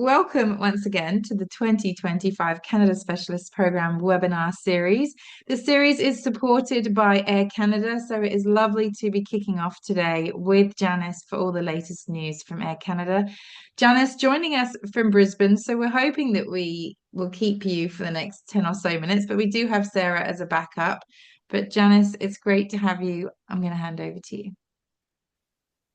Welcome once again to the 2025 Canada Specialist Program webinar series. The series is supported by Air Canada, so it is lovely to be kicking off today with Janis for all the latest news from Air Canada. Janis joining us from Brisbane, so we're hoping that we will keep you for the next 10 or so minutes, but we do have Sarah as a backup. But Janis, it's great to have you. I'm going to hand over to you.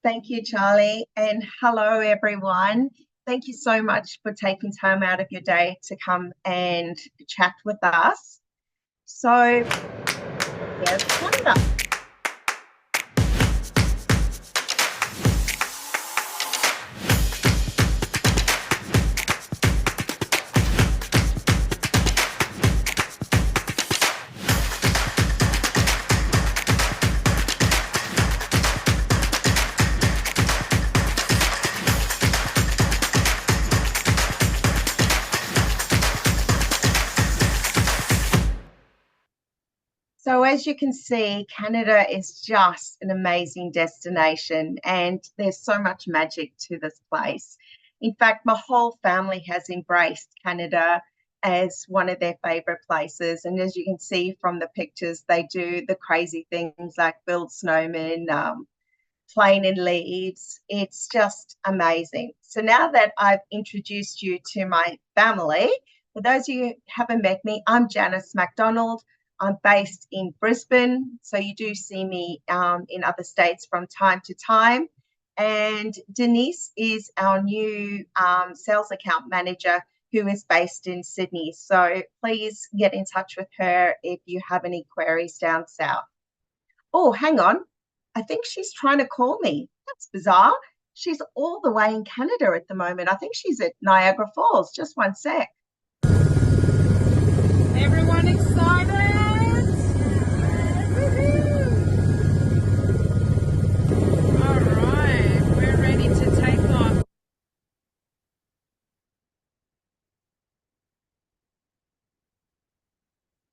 Thank you, Charlie, and hello, everyone. Thank you so much for taking time out of your day to come and chat with us. So, here's Canada. So as you can see, Canada is just an amazing destination and there's so much magic to this place. In fact, my whole family has embraced Canada as one of their favorite places. And as you can see from the pictures, they do the crazy things like build snowmen, playing in leaves. It's just amazing. So now that I've introduced you to my family, for those of you who haven't met me, I'm Janis McDonald. I'm based in Brisbane, so you do see me in other states from time to time. And Denise is our new sales account manager who is based in Sydney. So please get in touch with her if you have any queries down south. Oh, hang on. I think she's trying to call me. That's bizarre. She's all the way in Canada at the moment. I think she's at Niagara Falls. Just one sec. Everyone excited?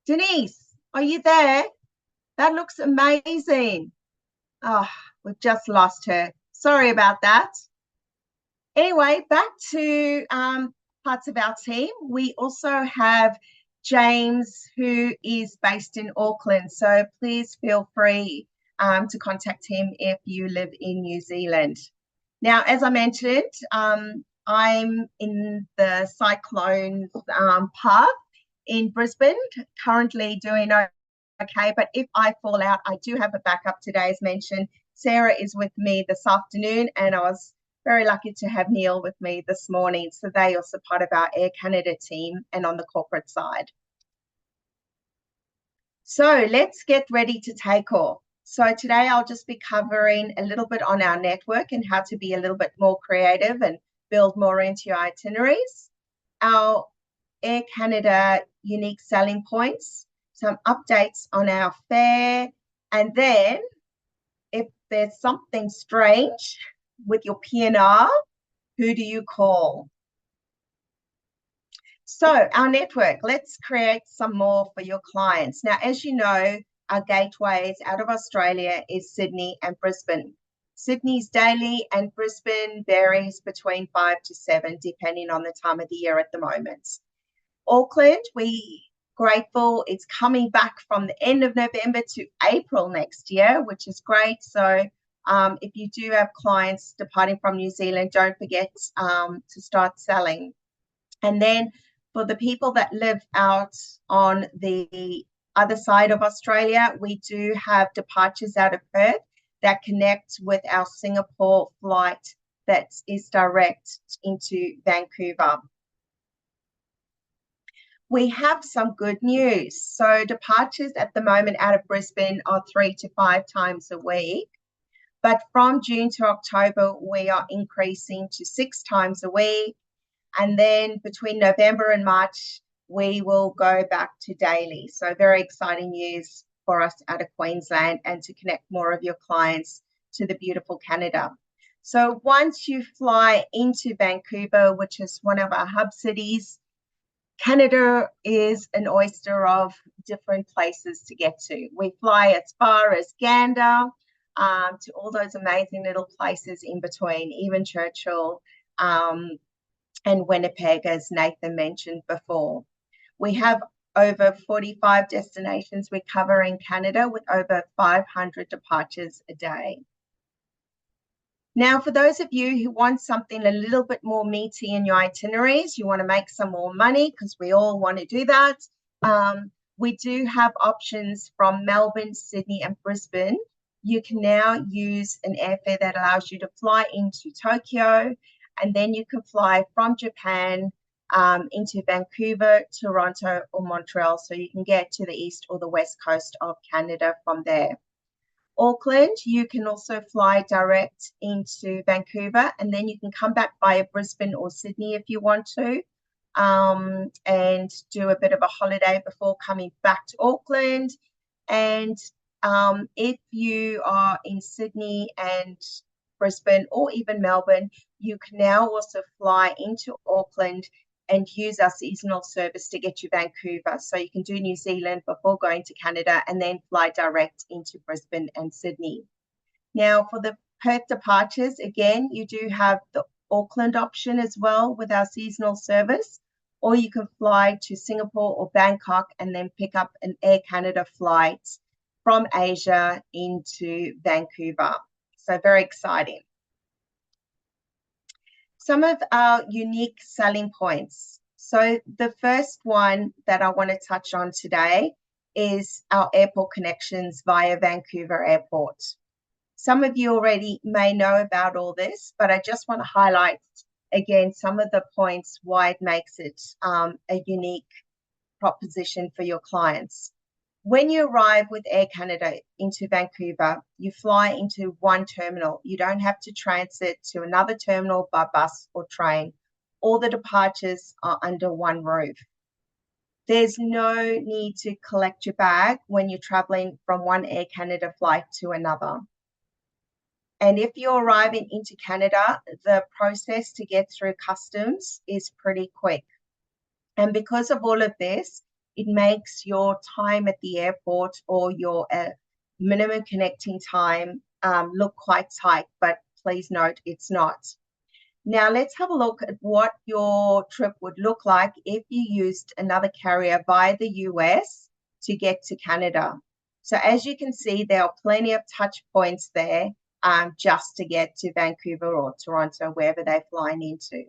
Denise, are you there? That looks amazing. Oh, we've just lost her. Sorry about that. Anyway, back to parts of our team. We also have James, who is based in Auckland. So please feel free to contact him if you live in New Zealand. Now, as I mentioned, I'm in the cyclone path in Brisbane, currently doing okay, but if I fall out, I do have a backup today, as mentioned. Sarah is with me this afternoon, and I was very lucky to have Neil with me this morning. So they are also part of our Air Canada team and on the corporate side. So let's get ready to take off. So today I'll just be covering a little bit on our network and how to be a little bit more creative and build more into your itineraries. Our Air Canada unique selling points, some updates on our fare, and then if there's something strange with your PNR, who do you call? So our network, let's create some more for your clients. Now, as you know, our gateways out of Australia is Sydney and Brisbane. Sydney's daily and Brisbane varies between 5 to 7, depending on the time of the year at the moment. Auckland, we grateful it's coming back from the end of November to April next year, which is great. So if you do have clients departing from New Zealand, don't forget to start selling. And then for the people that live out on the other side of Australia, we do have departures out of Perth that connect with our Singapore flight that is direct into Vancouver. We have some good news. So departures at the moment out of Brisbane are 3 to 5 times a week. But from June to October, we are increasing to 6 times a week. And then between November and March, we will go back to daily. So very exciting news for us out of Queensland and to connect more of your clients to the beautiful Canada. So once you fly into Vancouver, which is one of our hub cities, Canada is an oyster of different places to get to. We fly as far as Gander, to all those amazing little places in between, even Churchill, and Winnipeg, as Nathan mentioned before. We have over 45 destinations we cover in Canada with over 500 departures a day. Now, for those of you who want something a little bit more meaty in your itineraries, you want to make some more money, because we all want to do that, we do have options from Melbourne, Sydney, and Brisbane. You can now use an airfare that allows you to fly into Tokyo, and then you can fly from Japan into Vancouver, Toronto, or Montreal, so you can get to the east or the west coast of Canada from there. Auckland, you can also fly direct into Vancouver, and then you can come back via Brisbane or Sydney if you want to, and do a bit of a holiday before coming back to Auckland. And if you are in Sydney and Brisbane or even Melbourne, you can now also fly into Auckland and use our seasonal service to get you Vancouver. So you can do New Zealand before going to Canada and then fly direct into Brisbane and Sydney. Now, for the Perth departures, again, you do have the Auckland option as well with our seasonal service, or you can fly to Singapore or Bangkok and then pick up an Air Canada flight from Asia into Vancouver. So very exciting. Some of our unique selling points. So the first one that I want to touch on today is our airport connections via Vancouver Airport. Some of you already may know about all this, but I just want to highlight again some of the points why it makes it a unique proposition for your clients. When you arrive with Air Canada into Vancouver, you fly into one terminal. You don't have to transit to another terminal by bus or train. All the departures are under one roof. There's no need to collect your bag when you're traveling from one Air Canada flight to another. And if you're arriving into Canada, the process to get through customs is pretty quick. And because of all of this, it makes your time at the airport or your minimum connecting time look quite tight, but please note it's not. Now let's have a look at what your trip would look like if you used another carrier via the US to get to Canada. So as you can see, there are plenty of touch points there just to get to Vancouver or Toronto, wherever they're flying into.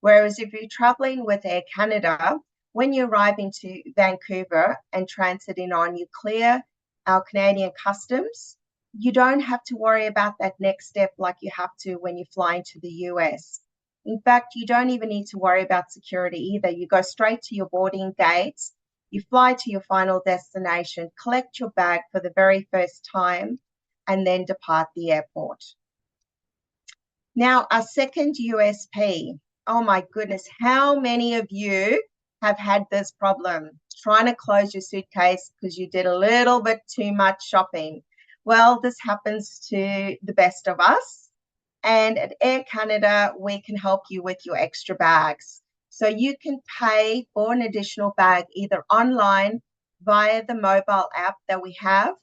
Whereas if you're traveling with Air Canada, when you arrive into Vancouver and transiting on, you clear our Canadian customs. You don't have to worry about that next step like you have to when you fly into the US. In fact, you don't even need to worry about security either. You go straight to your boarding gates, you fly to your final destination, collect your bag for the very first time, and then depart the airport. Now, our second USP. Oh my goodness, how many of you have had this problem, trying to close your suitcase because you did a little bit too much shopping? Well, this happens to the best of us. And at Air Canada, we can help you with your extra bags. So you can pay for an additional bag either online via the mobile app that we have,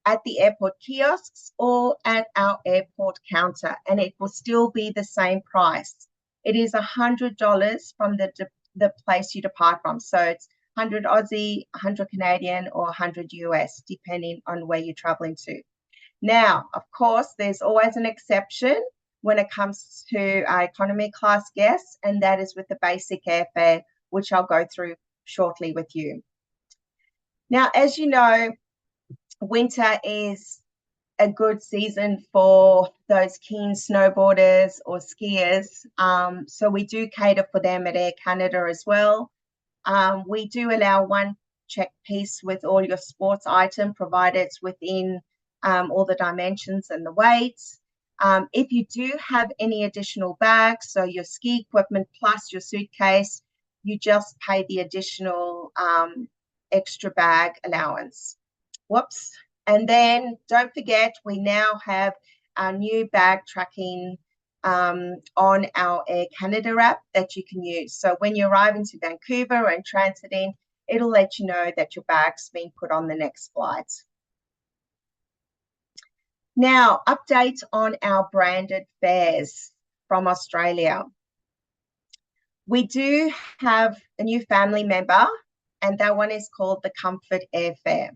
at the airport kiosks, or at our airport counter, and it will still be the same price. It is $100 from the place you depart from. So it's 100 Aussie, 100 Canadian, or 100 US, depending on where you're traveling to. Now, of course, there's always an exception when it comes to our economy class guests, and that is with the basic airfare, which I'll go through shortly with you. Now, as you know, winter is a good season for those keen snowboarders or skiers. So we do cater for them at Air Canada as well. We do allow one check piece with all your sports item, provided it's within all the dimensions and the weights. If you do have any additional bags, so your ski equipment plus your suitcase, you just pay the additional extra bag allowance. Whoops. And then don't forget, we now have our new bag tracking on our Air Canada app that you can use. So when you arrive into Vancouver and transiting, it'll let you know that your bag's been put on the next flight. Now, update on our branded fares from Australia. We do have a new family member, and that one is called the Comfort Airfare.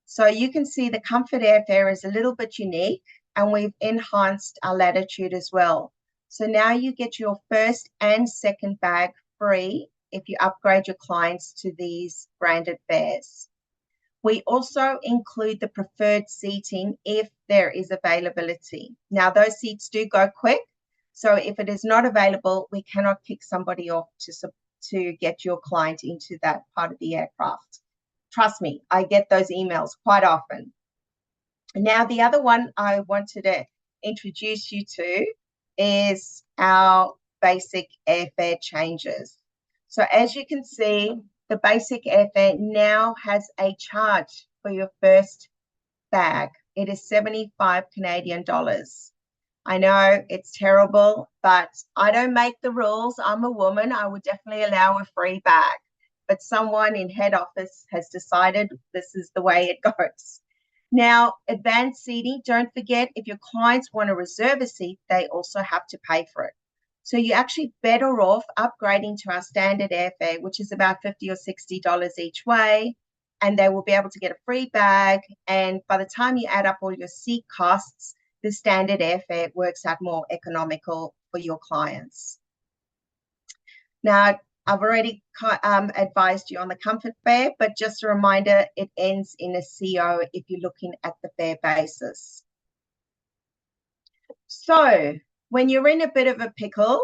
So you can see the Comfort Airfare is a little bit unique, and we've enhanced our latitude as well. So now you get your first and second bag free if you upgrade your clients to these branded fares. We also include the preferred seating if there is availability. Now, those seats do go quick. So if it is not available, we cannot pick somebody off to get your client into that part of the aircraft. Trust me, I get those emails quite often. Now, the other one I wanted to introduce you to is our basic airfare changes. So as you can see, the basic airfare now has a charge for your first bag. It is 75 Canadian dollars. I know it's terrible, but I don't make the rules. I'm a woman. I would definitely allow a free bag. But someone in head office has decided this is the way it goes. Now, advanced seating, don't forget, if your clients want to reserve a seat, they also have to pay for it. So you're actually better off upgrading to our standard airfare, which is about $50 or $60 each way, and they will be able to get a free bag. And by the time you add up all your seat costs, the standard airfare works out more economical for your clients. Now, I've already advised you on the comfort fare, but just a reminder, it ends in a CO if you're looking at the fare basis. So when you're in a bit of a pickle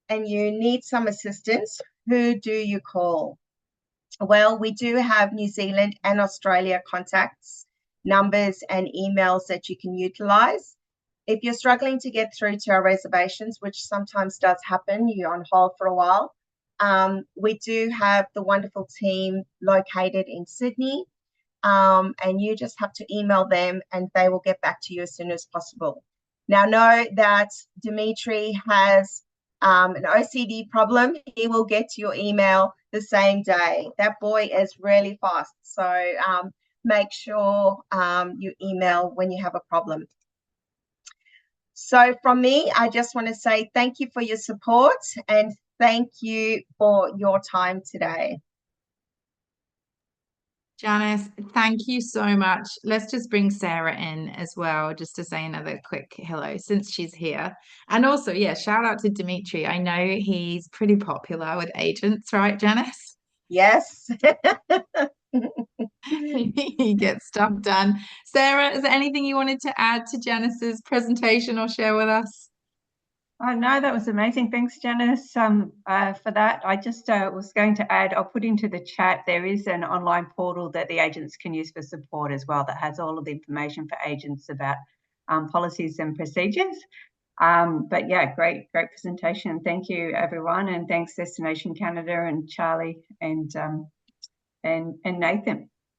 and you need some assistance, who do you call? Well, we do have New Zealand and Australia contacts, numbers and emails that you can utilize. If you're struggling to get through to our reservations, which sometimes does happen, you're on hold for a while, we do have the wonderful team located in Sydney, and you just have to email them and they will get back to you as soon as possible. Now, know that Dimitri has an OCD problem. He will get to your email the same day. That boy is really fast. So make sure you email when you have a problem. So from me, I just want to say thank you for your support and thank you for your time today. Janis, thank you so much. Let's just bring Sarah in as well, just to say another quick hello since she's here. And also, yeah, shout out to Dimitri. I know he's pretty popular with agents, right, Janis? Yes. He gets stuff done. Sarah, is there anything you wanted to add to Janis's presentation or share with us? Oh, no, that was amazing. Thanks, Janis, for that. I just was going to add, I'll put into the chat, there is an online portal that the agents can use for support as well that has all of the information for agents about policies and procedures. But yeah, great presentation. Thank you, everyone. And thanks Destination Canada and Charlie and Nathan.